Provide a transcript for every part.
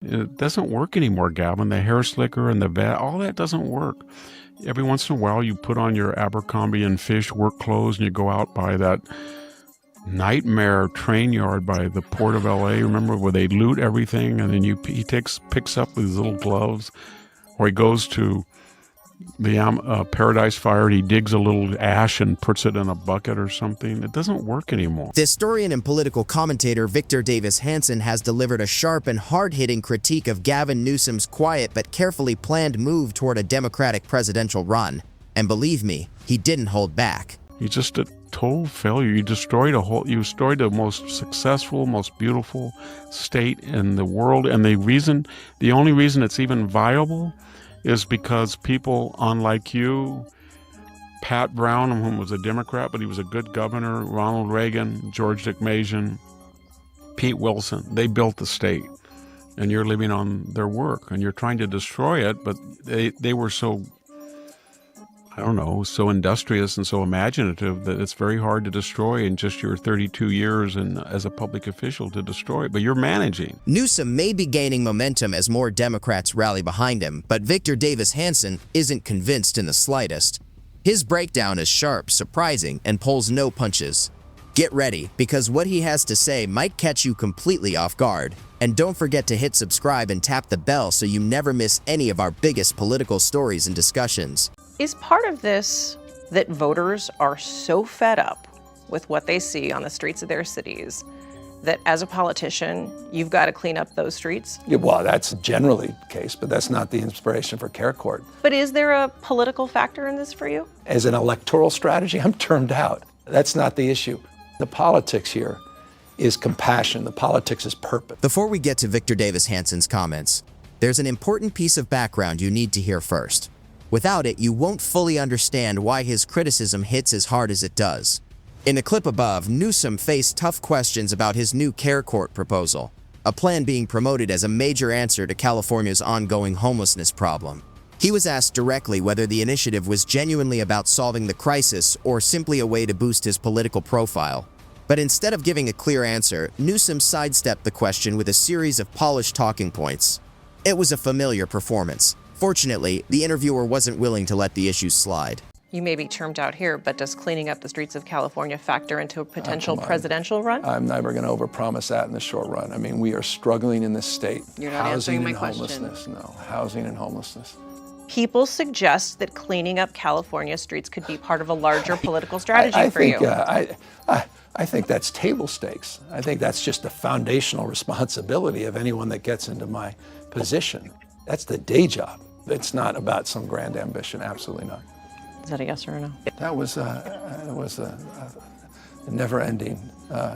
It doesn't work anymore, Gavin. The hair slicker and the vat, all that doesn't work. Every once in a while, you put on your Abercrombie and Fish work clothes and you go out by that nightmare train yard by the port of LA. Remember where they loot everything, and then he picks up his little gloves, or he goes to the Paradise Fire and he digs a little ash and puts it in a bucket or something. It doesn't work anymore. The historian and political commentator Victor Davis Hanson has delivered a sharp and hard-hitting critique of Gavin Newsom's quiet but carefully planned move toward a Democratic presidential run. And believe me, he didn't hold back. He's just a total failure. You destroyed the most successful, most beautiful state in the world, and the only reason it's even viable is because people unlike you, Pat Brown, whom was a Democrat, but he was a good governor, Ronald Reagan, George DeMasian, Pete Wilson, they built the state. And you're living on their work, and you're trying to destroy it, but they were so, so industrious and so imaginative that it's very hard to destroy in just your 32 years and as a public official to destroy it. But you're managing. Newsom may be gaining momentum as more Democrats rally behind him, but Victor Davis Hanson isn't convinced in the slightest. His breakdown is sharp, surprising, and pulls no punches. Get ready, because what he has to say might catch you completely off guard. And don't forget to hit subscribe and tap the bell so you never miss any of our biggest political stories and discussions. Is part of this that voters are so fed up with what they see on the streets of their cities that as a politician, you've got to clean up those streets? Yeah, well, that's generally the case, but that's not the inspiration for Care Court. But is there a political factor in this for you? As an electoral strategy, I'm turned out. That's not the issue. The politics here is compassion. The politics is purpose. Before we get to Victor Davis Hanson's comments, there's an important piece of background you need to hear first. Without it, you won't fully understand why his criticism hits as hard as it does. In the clip above, Newsom faced tough questions about his new Care Court proposal, a plan being promoted as a major answer to California's ongoing homelessness problem. He was asked directly whether the initiative was genuinely about solving the crisis or simply a way to boost his political profile. But instead of giving a clear answer, Newsom sidestepped the question with a series of polished talking points. It was a familiar performance. Fortunately, the interviewer wasn't willing to let the issues slide. You may be termed out here, but does cleaning up the streets of California factor into a potential presidential run? I'm never going to overpromise that in the short run. I mean, we are struggling in this state. You're not answering my question. No, housing and homelessness. People suggest that cleaning up California streets could be part of a larger political strategy for you. I think that's table stakes. I think that's just a foundational responsibility of anyone that gets into my position. That's the day job. It's not about some grand ambition. Absolutely not. Is that a yes or a no? That was a never-ending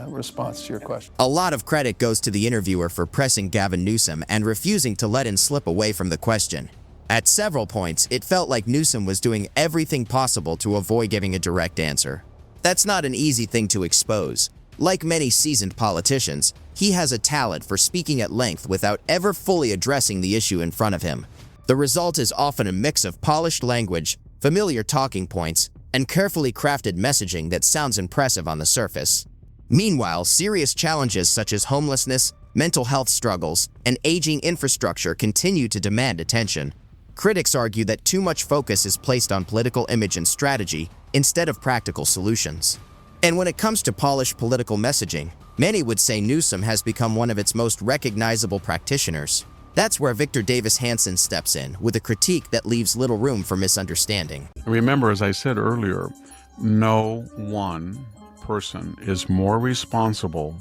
response to your question. A lot of credit goes to the interviewer for pressing Gavin Newsom and refusing to let him slip away from the question. At several points, it felt like Newsom was doing everything possible to avoid giving a direct answer. That's not an easy thing to expose. Like many seasoned politicians, he has a talent for speaking at length without ever fully addressing the issue in front of him. The result is often a mix of polished language, familiar talking points, and carefully crafted messaging that sounds impressive on the surface. Meanwhile, serious challenges such as homelessness, mental health struggles, and aging infrastructure continue to demand attention. Critics argue that too much focus is placed on political image and strategy instead of practical solutions. And when it comes to polished political messaging, many would say Newsom has become one of its most recognizable practitioners. That's where Victor Davis Hanson steps in, with a critique that leaves little room for misunderstanding. Remember, as I said earlier, no one person is more responsible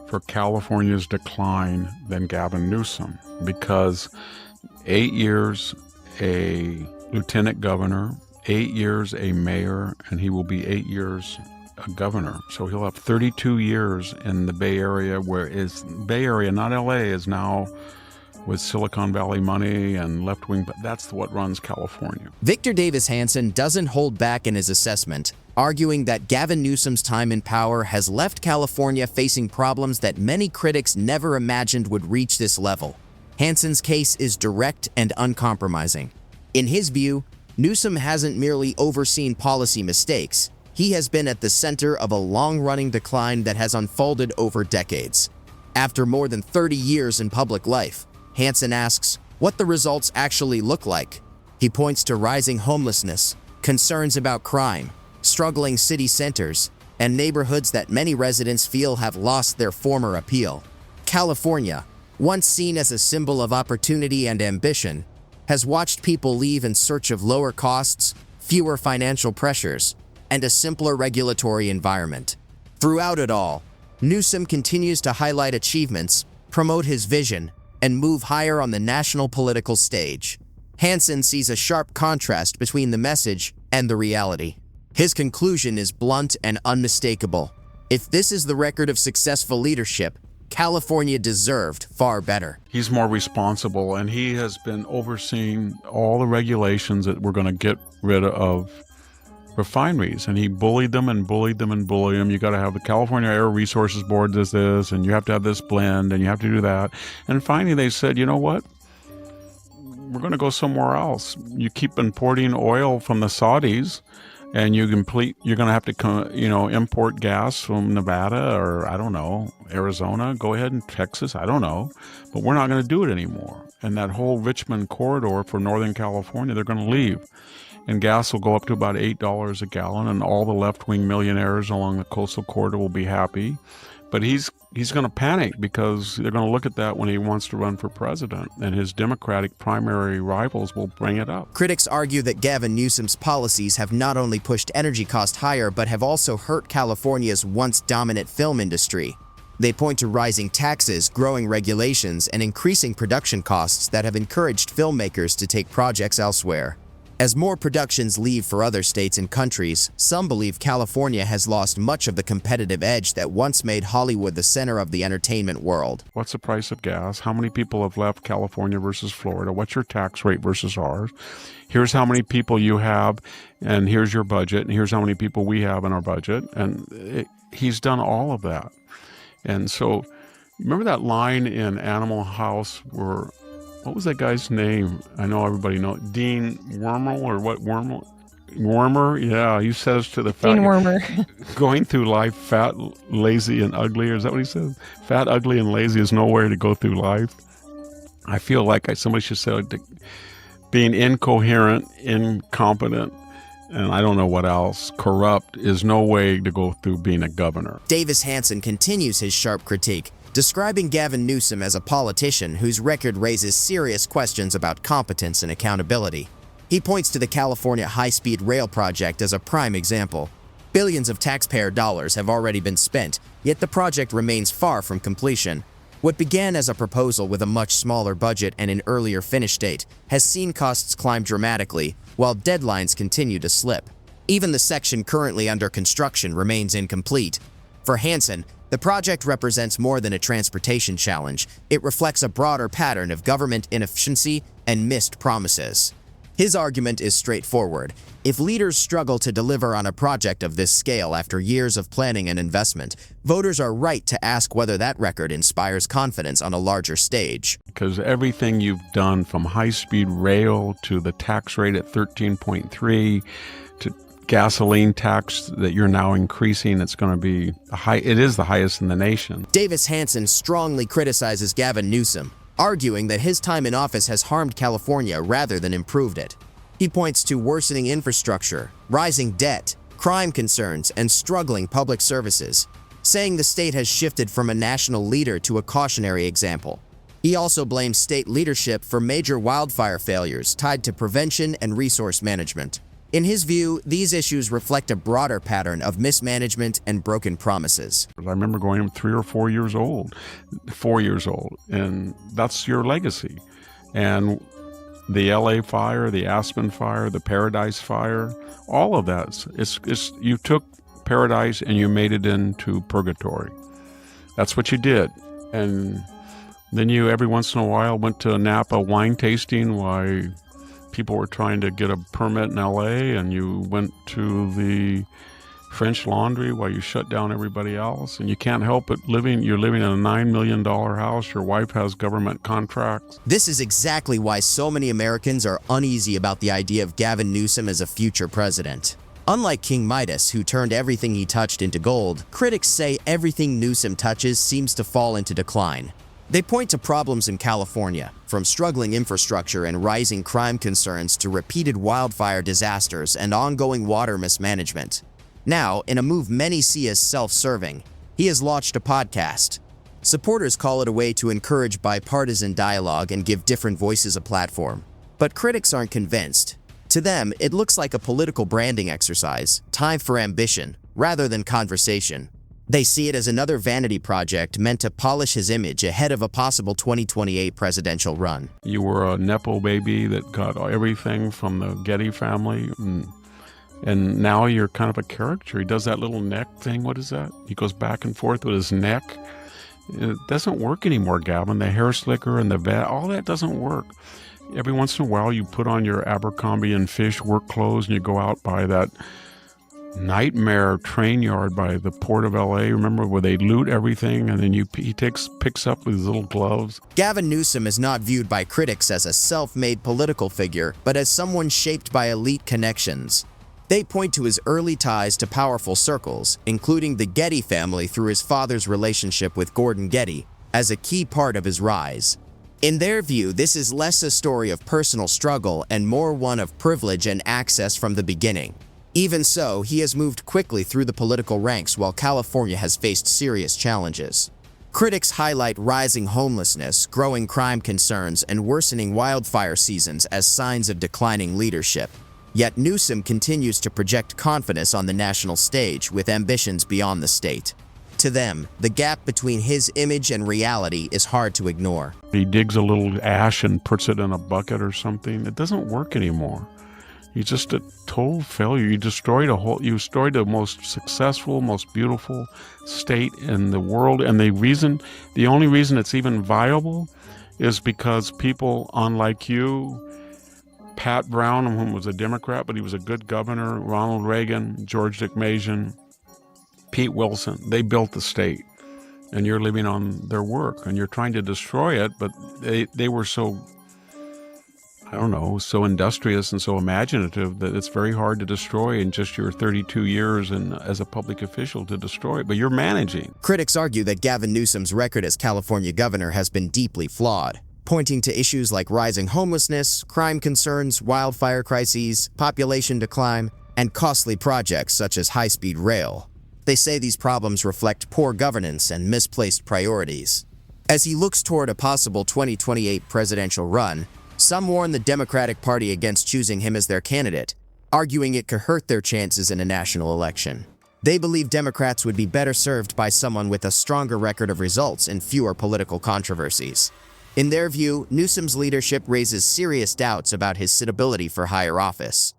for California's decline than Gavin Newsom, because 8 years a lieutenant governor, 8 years a mayor, and he will be 8 years a governor. So he'll have 32 years in the Bay Area, Bay Area, not LA, is now with Silicon Valley money and left-wing, but that's what runs California. Victor Davis Hanson doesn't hold back in his assessment, arguing that Gavin Newsom's time in power has left California facing problems that many critics never imagined would reach this level. Hanson's case is direct and uncompromising. In his view, Newsom hasn't merely overseen policy mistakes, he has been at the center of a long-running decline that has unfolded over decades. After more than 30 years in public life, Hanson asks what the results actually look like. He points to rising homelessness, concerns about crime, struggling city centers, and neighborhoods that many residents feel have lost their former appeal. California, once seen as a symbol of opportunity and ambition, has watched people leave in search of lower costs, fewer financial pressures, and a simpler regulatory environment. Throughout it all, Newsom continues to highlight achievements, promote his vision, and move higher on the national political stage. Hanson sees a sharp contrast between the message and the reality. His conclusion is blunt and unmistakable. If this is the record of successful leadership, California deserved far better. He's more responsible, and he has been overseeing all the regulations that we're going to get rid of refineries, and he bullied them and bullied them and bullied them. You got to have the California Air Resources Board does this, and you have to have this blend, and you have to do that. And finally they said, you know what? We're going to go somewhere else. You keep importing oil from the Saudis, and you're going to have to, import gas from Nevada or, I don't know, Arizona. Go ahead, and Texas, I don't know. But we're not going to do it anymore. And that whole Richmond corridor for Northern California, they're going to leave. And gas will go up to about $8 a gallon, and all the left-wing millionaires along the coastal corridor will be happy. But he's going to panic because they're going to look at that when he wants to run for president, and his Democratic primary rivals will bring it up. Critics argue that Gavin Newsom's policies have not only pushed energy costs higher, but have also hurt California's once dominant film industry. They point to rising taxes, growing regulations, and increasing production costs that have encouraged filmmakers to take projects elsewhere. As more productions leave for other states and countries, some believe California has lost much of the competitive edge that once made Hollywood the center of the entertainment world. What's the price of gas? How many people have left California versus Florida? What's your tax rate versus ours? Here's how many people you have, and here's your budget, and here's how many people we have in our budget. And he's done all of that. And so, remember that line in Animal House where, what was that guy's name? I know everybody knows. Dean Wormel or what? Wormer? Yeah, he says to the fat... Dean Wormer. Going through life fat, lazy, and ugly. Is that what he says? Fat, ugly, and lazy is nowhere to go through life. I feel like somebody should say being incoherent, incompetent, and I don't know what else, corrupt, is no way to go through being a governor. Davis Hanson continues his sharp critique, describing Gavin Newsom as a politician whose record raises serious questions about competence and accountability. He points to the California high-speed rail project as a prime example. Billions of taxpayer dollars have already been spent, yet the project remains far from completion. What began as a proposal with a much smaller budget and an earlier finish date has seen costs climb dramatically, while deadlines continue to slip. Even the section currently under construction remains incomplete. For Hanson, the project represents more than a transportation challenge. It reflects a broader pattern of government inefficiency and missed promises. His argument is straightforward. If leaders struggle to deliver on a project of this scale after years of planning and investment, voters are right to ask whether that record inspires confidence on a larger stage. Because everything you've done, from high-speed rail to the tax rate at 13.3 to gasoline tax that you're now increasing, it's going to be it is the highest in the nation. Davis Hanson strongly criticizes Gavin Newsom, arguing that his time in office has harmed California rather than improved it. He points to worsening infrastructure, rising debt, crime concerns, and struggling public services, saying the state has shifted from a national leader to a cautionary example. He also blames state leadership for major wildfire failures tied to prevention and resource management. In his view, these issues reflect a broader pattern of mismanagement and broken promises. I remember going 3 or 4 years old, and that's your legacy. And the LA fire, the Aspen fire, the Paradise fire, all of that, you took paradise and you made it into purgatory. That's what you did. And then you, every once in a while, went to Napa wine tasting while people were trying to get a permit in LA, and you went to the French Laundry while you shut down everybody else. And you can't help but you're living in a $9 million house. Your wife has government contracts. This is exactly why so many Americans are uneasy about the idea of Gavin Newsom as a future president. Unlike King Midas, who turned everything he touched into gold, critics say everything Newsom touches seems to fall into decline. They point to problems in California, from struggling infrastructure and rising crime concerns to repeated wildfire disasters and ongoing water mismanagement. Now, in a move many see as self-serving, he has launched a podcast. Supporters call it a way to encourage bipartisan dialogue and give different voices a platform. But critics aren't convinced. To them, it looks like a political branding exercise, time for ambition, rather than conversation. They see it as another vanity project meant to polish his image ahead of a possible 2028 presidential run. You were a Nepo baby that got everything from the Getty family, and now you're kind of a caricature. He does that little neck thing. What is that? He goes back and forth with his neck. It doesn't work anymore, Gavin. The hair slicker and the vat, all that doesn't work. Every once in a while, you put on your Abercrombie and Fish work clothes and you go out by that nightmare train yard by the port of LA, remember, where they loot everything, and then he picks up with his little gloves. Gavin Newsom is not viewed by critics as a self-made political figure, but as someone shaped by elite connections. They point to his early ties to powerful circles, including the Getty family through his father's relationship with Gordon Getty, as a key part of his rise. In their view, this is less a story of personal struggle and more one of privilege and access from the beginning. Even so, he has moved quickly through the political ranks while California has faced serious challenges. Critics highlight rising homelessness, growing crime concerns, and worsening wildfire seasons as signs of declining leadership. Yet Newsom continues to project confidence on the national stage with ambitions beyond the state. To them, the gap between his image and reality is hard to ignore. He digs a little ash and puts it in a bucket or something. It doesn't work anymore. He's just a total failure. You destroyed the most successful, most beautiful state in the world. And the only reason it's even viable is because people unlike you, Pat Brown, who was a Democrat, but he was a good governor, Ronald Reagan, George DeMasian, Pete Wilson, they built the state. And you're living on their work and you're trying to destroy it, but they were so industrious and so imaginative that it's very hard to destroy in just your 32 years and as a public official to destroy it, but you're managing. Critics argue that Gavin Newsom's record as California governor has been deeply flawed, pointing to issues like rising homelessness, crime concerns, wildfire crises, population decline, and costly projects such as high-speed rail. They say these problems reflect poor governance and misplaced priorities. As he looks toward a possible 2028 presidential run, some warn the Democratic Party against choosing him as their candidate, arguing it could hurt their chances in a national election. They believe Democrats would be better served by someone with a stronger record of results and fewer political controversies. In their view, Newsom's leadership raises serious doubts about his suitability for higher office.